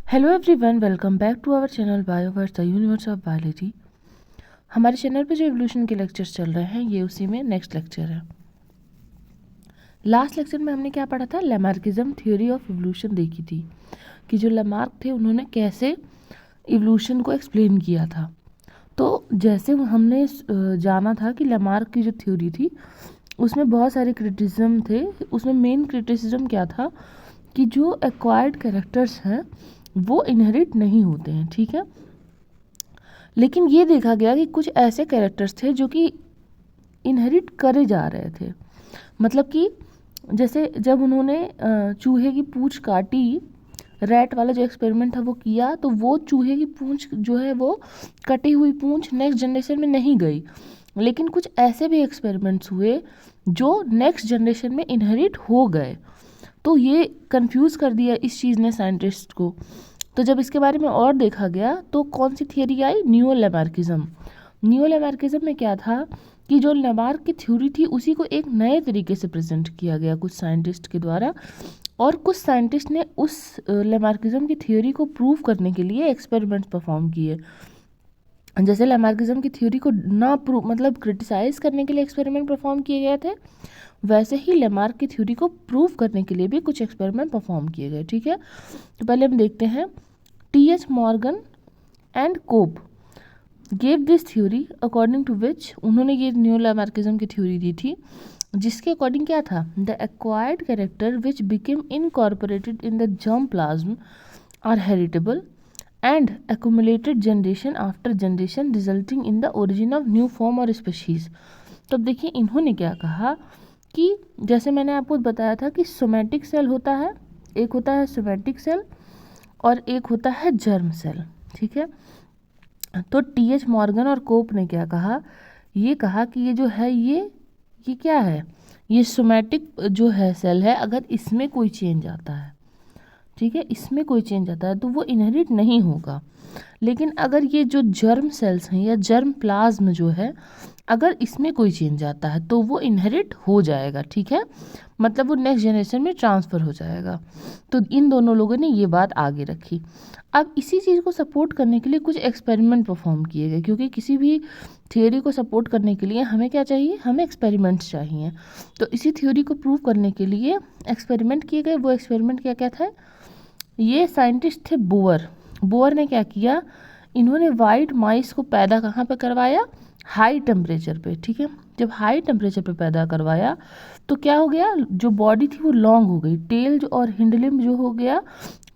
Hello everyone, welcome back to our channel Bioverse the universe of biology. हमारे channel पे जो evolution के lectures चल रहे हैं ये उसी में नेक्स्ट लेक्चर है। लास्ट लेक्चर में हमने क्या पढ़ा था? लैमार्किज्म थ्योरी ऑफ एवोल्यूशन देखी थी कि जो लैमार्क थे उन्होंने कैसे एवोल्यूशन को एक्सप्लेन किया था। तो जैसे हमने जाना था कि लैमार्क की जो थ्योरी थी उसमें बहुत सारे क्रिटिसिज्म थे। उसमें मेन क्रिटिसिज्म क्या था कि जो एक्वायर्ड कैरेक्टर्स हैं वो इनहेरिट नहीं होते हैं, ठीक है। लेकिन ये देखा गया कि कुछ ऐसे कैरेक्टर्स थे जो कि इनहेरिट करे जा रहे थे। मतलब कि जैसे जब उन्होंने चूहे की पूंछ काटी, रैट वाला जो एक्सपेरिमेंट था वो किया, तो वो चूहे की पूंछ जो है वो कटी हुई पूंछ नेक्स्ट जनरेशन में नहीं गई। लेकिन कुछ ऐसे भी एक्सपेरिमेंट्स हुए जो नेक्स्ट जनरेशन में इनहेरिट हो गए। तो ये कंफ्यूज कर दिया इस चीज़ ने साइंटिस्ट को। तो जब इसके बारे में और देखा गया तो कौन सी थियरी आई? Neo Lamarckism. नियो लैमार्किज्म में क्या था कि जो लैमार्क की थ्योरी थी उसी को एक नए तरीके से प्रेजेंट किया गया कुछ साइंटिस्ट के द्वारा, और कुछ साइंटिस्ट ने उस लैमार्किज्म की थ्योरी को प्रूव करने के लिए एक्सपेरिमेंट्स परफॉर्म किए। जैसे लैमार्किज्म की थ्योरी को ना प्रूव मतलब क्रिटिसाइज करने के लिए एक्सपेरिमेंट परफॉर्म किए गए थे, वैसे ही लैमार्क की थ्योरी को प्रूव करने के लिए भी कुछ एक्सपेरिमेंट परफॉर्म किए गए, ठीक है। तो पहले हम देखते हैं। T H. Morgan and Cope gave this theory according to which, उन्होंने ये न्यू लैमार्किज्म की थ्योरी दी थी जिसके अकॉर्डिंग क्या था? The acquired character which became incorporated in the germ plasm are heritable and accumulated generation after generation resulting in the origin of new form और species। तो अब देखिए इन्होंने क्या कहा कि जैसे मैंने आपको बताया था कि सोमैटिक सेल होता है, एक होता है सोमैटिक सेल और एक होता है जर्म सेल, ठीक है। तो टी.एच. मॉर्गन और कोप ने क्या कहा? ये कहा कि ये जो है ये क्या है? ये सोमैटिक जो है सेल है, अगर इसमें कोई चेंज आता है, ठीक है, इसमें कोई चेंज आता है तो वो इनहेरिट नहीं होगा। लेकिन अगर ये जो जर्म सेल्स हैं या जर्म प्लाज्म जो है, अगर इसमें कोई चेंज आता है तो वो इनहेरिट हो जाएगा, ठीक है। मतलब वो नेक्स्ट जनरेशन में ट्रांसफ़र हो जाएगा। तो इन दोनों लोगों ने ये बात आगे रखी। अब इसी चीज़ को सपोर्ट करने के लिए कुछ एक्सपेरिमेंट परफॉर्म किए गए, क्योंकि किसी भी थियोरी को सपोर्ट करने के लिए हमें क्या चाहिए? हमें एक्सपेरिमेंट्स चाहिए। तो इसी थ्योरी को प्रूव करने के लिए एक्सपेरिमेंट किए गए। वो एक्सपेरिमेंट क्या क्या था? ये साइंटिस्ट थे बोअर। बोअर ने क्या किया? इन्होंने वाइट माइस को पैदा कहाँ पे करवाया? हाई टेम्परेचर पे, ठीक है। जब हाई टेम्परेचर पे पैदा करवाया तो क्या हो गया? जो बॉडी थी वो लॉन्ग हो गई, टेल जो और हिंडलिम जो हो गया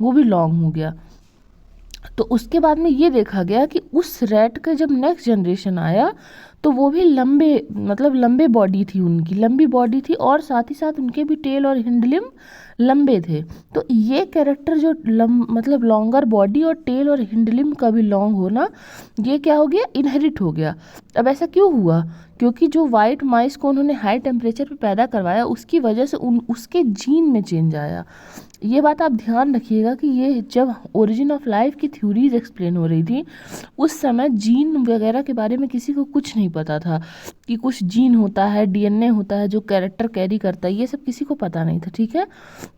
वो भी लॉन्ग हो गया। तो उसके बाद में ये देखा गया कि उस रैट का जब नेक्स्ट जनरेशन आया तो वो भी लंबे मतलब लंबे बॉडी थी, उनकी लंबी बॉडी थी और साथ ही साथ उनके भी टेल और हिंडलिम लंबे थे। तो ये कैरेक्टर जो मतलब लॉन्गर बॉडी और टेल और हिंडलिम का भी लॉन्ग होना, ये क्या हो गया? इनहेरिट हो गया। अब ऐसा क्यों हुआ? क्योंकि जो वाइट माइस को उन्होंने हाई टेम्परेचर पे पैदा करवाया उसकी वजह से उसके जीन में चेंज आया। ये बात आप ध्यान रखिएगा कि ये जब ओरिजिन ऑफ लाइफ की थ्योरीज एक्सप्लेन हो रही थी उस समय जीन वगैरह के बारे में किसी को कुछ नहीं पता था कि कुछ जीन होता है, डीएनए होता है जो कैरेक्टर कैरी करता है, ये सब किसी को पता नहीं था, ठीक है।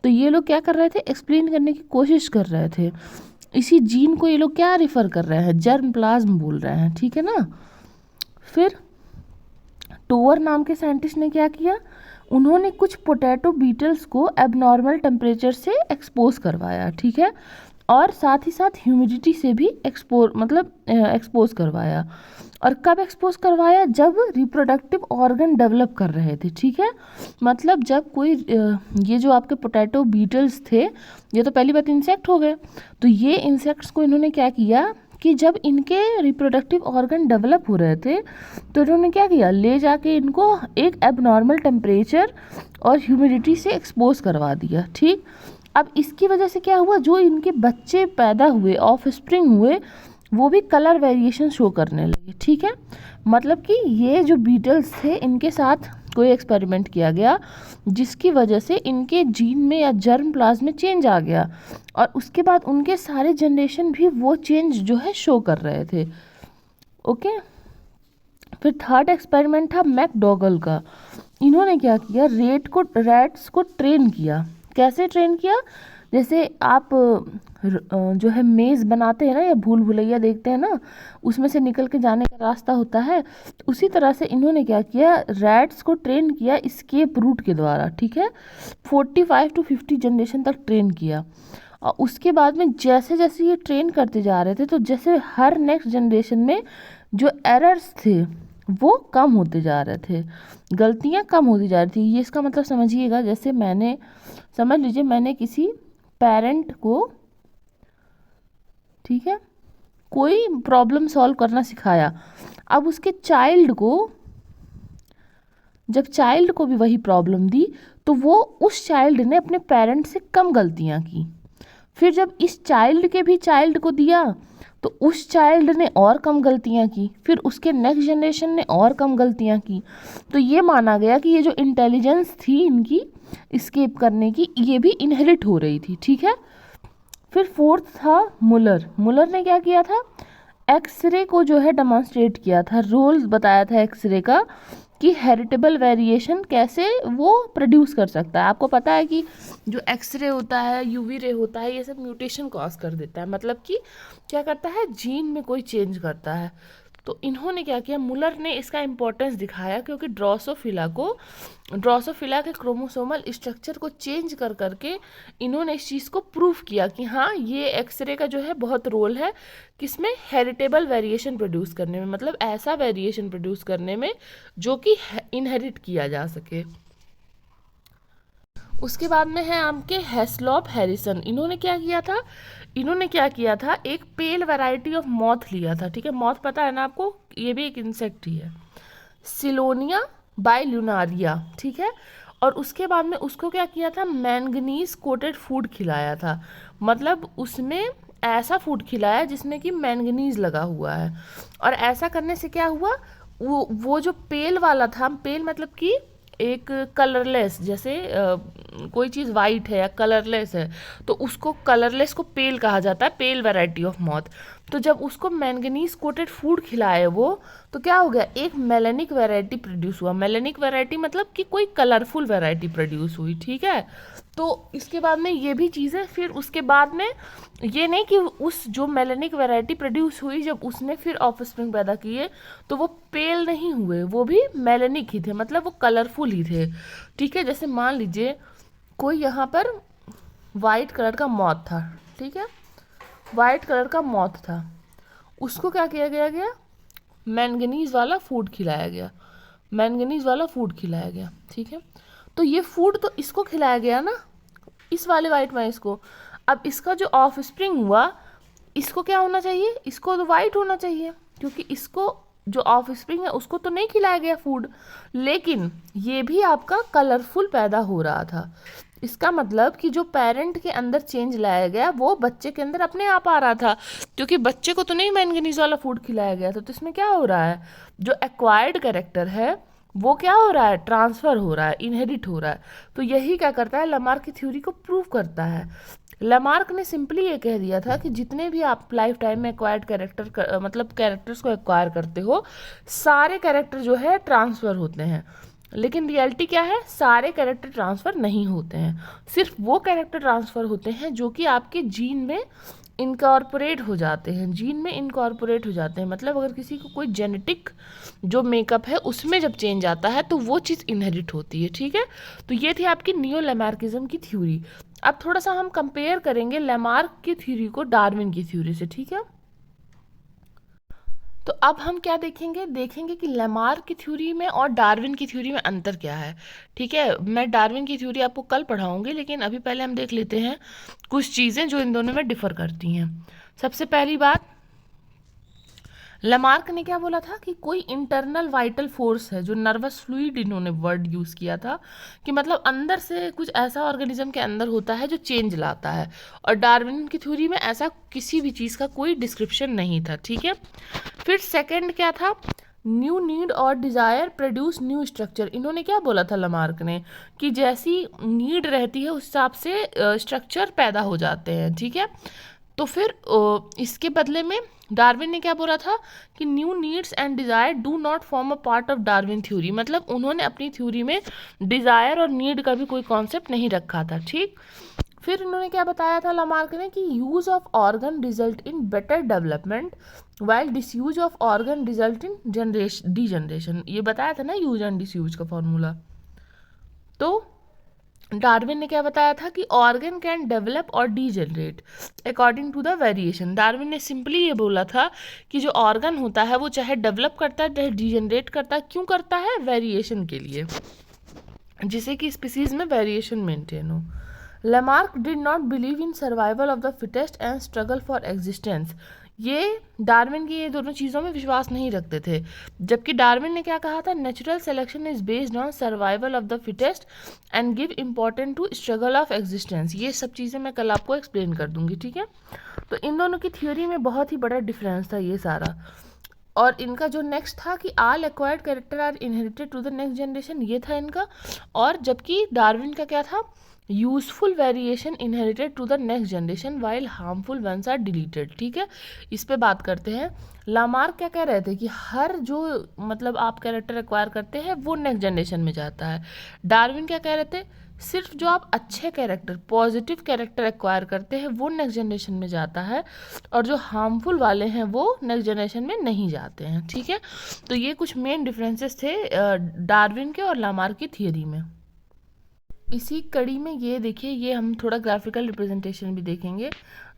तो ये लोग क्या कर रहे थे? एक्सप्लेन करने की कोशिश कर रहे थे। इसी जीन को ये लोग क्या रेफर कर रहे हैं? जर्म प्लाज्म बोल रहे हैं, ठीक है ना। फिर टोवर नाम के साइंटिस्ट ने क्या किया? उन्होंने कुछ पोटैटो बीटल्स को एबनॉर्मल टेम्परेचर से एक्सपोज करवाया, ठीक है, और साथ ही साथ ह्यूमिडिटी से भी एक्सपोज करवाया। और कब एक्सपोज करवाया? जब रिप्रोडक्टिव ऑर्गन डेवलप कर रहे थे, ठीक है। मतलब जब कोई ये जो आपके पोटैटो बीटल्स थे, ये तो पहली बात इंसेक्ट हो गए। तो ये इंसेक्ट्स को इन्होंने क्या किया कि जब इनके रिप्रोडक्टिव ऑर्गन डेवलप हो रहे थे तो इन्होंने क्या किया? ले जाके इनको एक एबनॉर्मल टेम्परेचर और ह्यूमिडिटी से एक्सपोज करवा दिया, ठीक। अब इसकी वजह से क्या हुआ? जो इनके बच्चे पैदा हुए, ऑफ स्प्रिंग हुए, वो भी कलर वेरिएशन शो करने लगे, ठीक है। मतलब कि ये जो बीटल्स थे इनके साथ कोई एक्सपेरिमेंट किया गया जिसकी वजह से इनके जीन में या जर्म प्लाज्म में चेंज आ गया और उसके बाद उनके सारे जनरेशन भी वो चेंज जो है शो कर रहे थे, ओके। फिर थर्ड एक्सपेरिमेंट था मैकडॉगल का। इन्होंने क्या किया? रैट्स को ट्रेन किया। कैसे ट्रेन किया? जैसे आप जो है मेज़ बनाते हैं ना, या भूल भुलैया देखते हैं ना, उसमें से निकल के जाने का रास्ता होता है, उसी तरह से इन्होंने क्या किया, रैट्स को ट्रेन किया एस्केप रूट के द्वारा, ठीक है, 45 to 50 जनरेशन तक ट्रेन किया। और उसके बाद में जैसे जैसे ये ट्रेन करते जा रहे थे, तो जैसे हर नेक्स्ट जनरेशन में जो एरर्स थे वो कम होते जा रहे थे, गलतियाँ कम होती जा रही थी। ये इसका मतलब समझिएगा, जैसे समझ लीजिए मैंने किसी पेरेंट को, ठीक है, कोई प्रॉब्लम सॉल्व करना सिखाया। अब उसके जब चाइल्ड को भी वही प्रॉब्लम दी, तो वो उस चाइल्ड ने अपने पेरेंट से कम गलतियाँ की। फिर जब इस चाइल्ड के भी चाइल्ड को दिया, तो उस चाइल्ड ने और कम गलतियाँ की, फिर उसके नेक्स्ट जनरेशन ने और कम गलतियाँ की। तो ये माना गया कि ये जो इंटेलिजेंस थी इनकी एस्केप करने की, ये भी इनहेरिट हो रही थी, ठीक है। फिर फोर्थ था मुलर ने क्या किया था, एक्सरे को जो है डेमोन्स्ट्रेट किया था, रोल बताया था एक्सरे का कि हेरिटेबल वेरिएशन कैसे वो प्रोड्यूस कर सकता है। आपको पता है कि जो एक्सरे होता है, यूवी रे होता है, ये सब म्यूटेशन कॉज कर देता है, मतलब कि क्या करता है, जीन में कोई चेंज करता है। तो इन्होंने क्या किया, मुलर ने इसका इम्पोर्टेंस दिखाया, क्योंकि ड्रोसोफिला के क्रोमोसोमल स्ट्रक्चर को चेंज कर करके इन्होंने इस चीज़ को प्रूव किया कि हाँ, ये एक्सरे का जो है बहुत रोल है किसमें, हेरिटेबल वेरिएशन प्रोड्यूस करने में, मतलब ऐसा वेरिएशन प्रोड्यूस करने में जो कि इनहेरिट किया जा सके। उसके बाद में है आपके हेस्लॉप हैरिसन। इन्होंने क्या किया था, एक पेल वैरायटी ऑफ मॉथ लिया था, ठीक है, मॉथ पता है ना आपको, ये भी एक इंसेक्ट ही है, सिलोनिया बाइल्यूनारिया, ठीक है। और उसके बाद में उसको क्या किया था, मैंगनीज कोटेड फूड खिलाया था, मतलब उसमें ऐसा फूड खिलाया जिसमें कि मैंगनीज लगा हुआ है। और ऐसा करने से क्या हुआ, वो जो पेल वाला था, पेल मतलब कि एक कलरलेस, जैसे कोई चीज़ वाइट है या कलरलेस है, तो उसको कलरलेस को पेल कहा जाता है, पेल वैरायटी ऑफ मॉथ। तो जब उसको मैंगनीज कोटेड फूड खिलाए वो, तो क्या हो गया, एक मेलेनिक वैरायटी प्रोड्यूस हुआ। मेलेनिक वैरायटी मतलब कि कोई कलरफुल वैरायटी प्रोड्यूस हुई, ठीक है। तो इसके बाद में ये भी चीज़ें, फिर उसके बाद में ये नहीं कि उस जो मेलेनिक वैरायटी प्रोड्यूस हुई, जब उसने फिर ऑफस्प्रिंग पैदा किए, तो वो पेल नहीं हुए, वो भी मेलेनिक ही थे, मतलब वो कलरफुल ही थे, ठीक है। जैसे मान लीजिए कोई यहाँ पर वाइट कलर का मॉथ था, ठीक है, वाइट कलर का मॉथ था, उसको क्या किया गया, मैंगनीज वाला फूड खिलाया गया, ठीक है। तो ये फूड तो इसको खिलाया गया ना, इस वाले वाइट माइस को। अब इसका जो ऑफ स्प्रिंग हुआ, इसको क्या होना चाहिए, इसको तो वाइट होना चाहिए, क्योंकि इसको जो ऑफ स्प्रिंग है उसको तो नहीं खिलाया गया फूड, लेकिन ये भी आपका कलरफुल पैदा हो रहा था। इसका मतलब कि जो पेरेंट के अंदर चेंज लाया गया वो बच्चे के अंदर अपने आप आ रहा था, क्योंकि बच्चे को तो नहीं मैंगनीज वाला फूड खिलाया गया था। तो इसमें क्या हो रहा है, जो एक्वायर्ड कैरेक्टर है वो क्या हो रहा है, ट्रांसफ़र हो रहा है, इनहेरिट हो रहा है। तो यही क्या करता है, लमार्क की थ्योरी को प्रूव करता है। लमार्क ने सिंपली ये कह दिया था कि जितने भी आप लाइफ टाइम में एक्वायर्ड मतलब कैरेक्टर्स को एक्वायर करते हो, सारे कैरेक्टर जो है ट्रांसफ़र होते हैं। लेकिन रियलिटी क्या है, सारे कैरेक्टर ट्रांसफ़र नहीं होते हैं, सिर्फ वो कैरेक्टर ट्रांसफ़र होते हैं जो कि आपके जीन में इनकॉर्पोरेट हो जाते हैं। मतलब अगर किसी को कोई जेनेटिक जो मेकअप है उसमें जब चेंज आता है तो वो चीज़ इनहेरिट होती है, ठीक है। तो ये थी आपकी नियो लैमार्किज्म की थ्योरी। अब थोड़ा सा हम कंपेयर करेंगे लैमार्क की थ्योरी को डार्विन की थ्योरी से, ठीक है। तो अब हम क्या देखेंगे कि लैमार्क की थ्योरी में और डार्विन की थ्योरी में अंतर क्या है, ठीक है। मैं डार्विन की थ्योरी आपको कल पढ़ाऊंगी, लेकिन अभी पहले हम देख लेते हैं कुछ चीज़ें जो इन दोनों में डिफ़र करती हैं। सबसे पहली बात, लमार्क ने क्या बोला था कि कोई इंटरनल वाइटल फोर्स है, जो नर्वस फ्लूइड इन्होंने वर्ड यूज़ किया था, कि मतलब अंदर से कुछ ऐसा ऑर्गेनिज्म के अंदर होता है जो चेंज लाता है। और डार्विन की थ्योरी में ऐसा किसी भी चीज़ का कोई डिस्क्रिप्शन नहीं था, ठीक है। फिर सेकंड क्या था, न्यू नीड और डिज़ायर प्रोड्यूस न्यू स्ट्रक्चर। इन्होंने क्या बोला था लमार्क ने, कि जैसी नीड रहती है उस हिसाब से स्ट्रक्चर पैदा हो जाते हैं, ठीक है। तो फिर इसके बदले में डार्विन ने क्या बोला था कि new needs and desire do not form a part of Darwin theory, मतलब उन्होंने अपनी थ्योरी में डिज़ायर और नीड का भी कोई कॉन्सेप्ट नहीं रखा था, ठीक। फिर इन्होंने क्या बताया था लामार्क ने कि use of organ result in better development while disuse of organ result in degeneration. ये बताया था ना यूज एंड डिसयूज का फॉर्मूला। तो डार्विन ने क्या बताया था कि ऑर्गन कैन डेवलप और degenerate according to the variation. Darwin ने सिंपली ये बोला था कि जो ऑर्गन होता है वो चाहे डेवलप करता है चाहे डीजनरेट करता है, क्यों करता है? वेरिएशन के लिए, जिससे कि स्पीसीज में वेरिएशन मेंटेन हो। Lamarck did not believe in survival of the fittest and struggle for existence. ये डार्विन की ये दोनों चीज़ों में विश्वास नहीं रखते थे। जबकि डार्विन ने क्या कहा था? Natural selection is based on survival of the fittest and give important to struggle of existence. ये सब चीज़ें मैं कल आपको एक्सप्लेन कर दूंगी, ठीक है। तो इन दोनों की थ्योरी में बहुत ही बड़ा डिफरेंस था ये सारा। और इनका जो नेक्स्ट था कि all acquired character are inherited to the next generation, ये था इनका। और जबकि डार्विन का क्या था? Useful variation inherited to the next generation while harmful ones are deleted, ठीक है। इस पे बात करते हैं। लामार्क क्या कह रहे थे कि हर जो मतलब आप कैरेक्टर एक्वायर करते हैं वो नेक्स्ट जनरेशन में जाता है। डार्विन क्या कह रहे थे? सिर्फ जो आप अच्छे कैरेक्टर, पॉजिटिव कैरेक्टर एक्वायर करते हैं वो नेक्स्ट जनरेशन में जाता है, और जो हार्मफुल वाले हैं वो नेक्स्ट जनरेशन में नहीं जाते हैं, ठीक है। तो ये कुछ मेन डिफरेंसेस थे डार्विन के और लामार्क की थियरी में। इसी कड़ी में ये देखिए, ये हम थोड़ा ग्राफिकल रिप्रेजेंटेशन भी देखेंगे।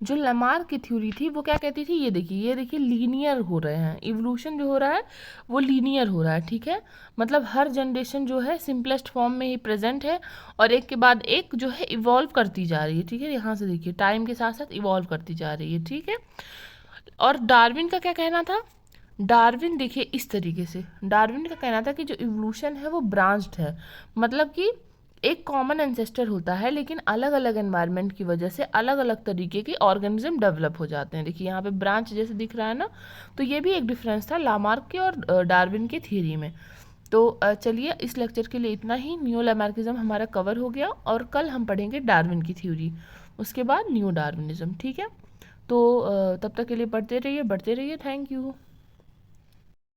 जो लामार्क की थ्योरी थी वो क्या कहती थी? ये देखिए लीनियर हो रहे हैं, इवोल्यूशन जो हो रहा है वो लीनियर हो रहा है, ठीक है। मतलब हर जनरेशन जो है सिंपलेस्ट फॉर्म में ही प्रेजेंट है और एक के बाद एक जो है इवॉल्व करती जा रही है, ठीक है। यहाँ से देखिए टाइम के साथ साथ इवॉल्व करती जा रही है, ठीक है। और डार्विन का क्या कहना था? डार्विन देखिए इस तरीके से, डार्विन का कहना था कि जो इवोल्यूशन है वो ब्रांच्ड है। मतलब कि एक कॉमन एंसेस्टर होता है लेकिन अलग अलग एनवायरनमेंट की वजह से अलग अलग तरीके के ऑर्गेनिज्म डेवलप हो जाते हैं। देखिए यहाँ पे ब्रांच जैसे दिख रहा है ना, तो ये भी एक डिफरेंस था लामार्क के और डार्विन के थियरी में। तो चलिए इस लेक्चर के लिए इतना ही। न्यू लामार्किज्म हमारा कवर हो गया और कल हम पढ़ेंगे डार्विन की थ्योरी, उसके बाद न्यू डार्विनिज्म, ठीक है। तो तब तक के लिए पढ़ते रहिए, बढ़ते रहिए। Thank you.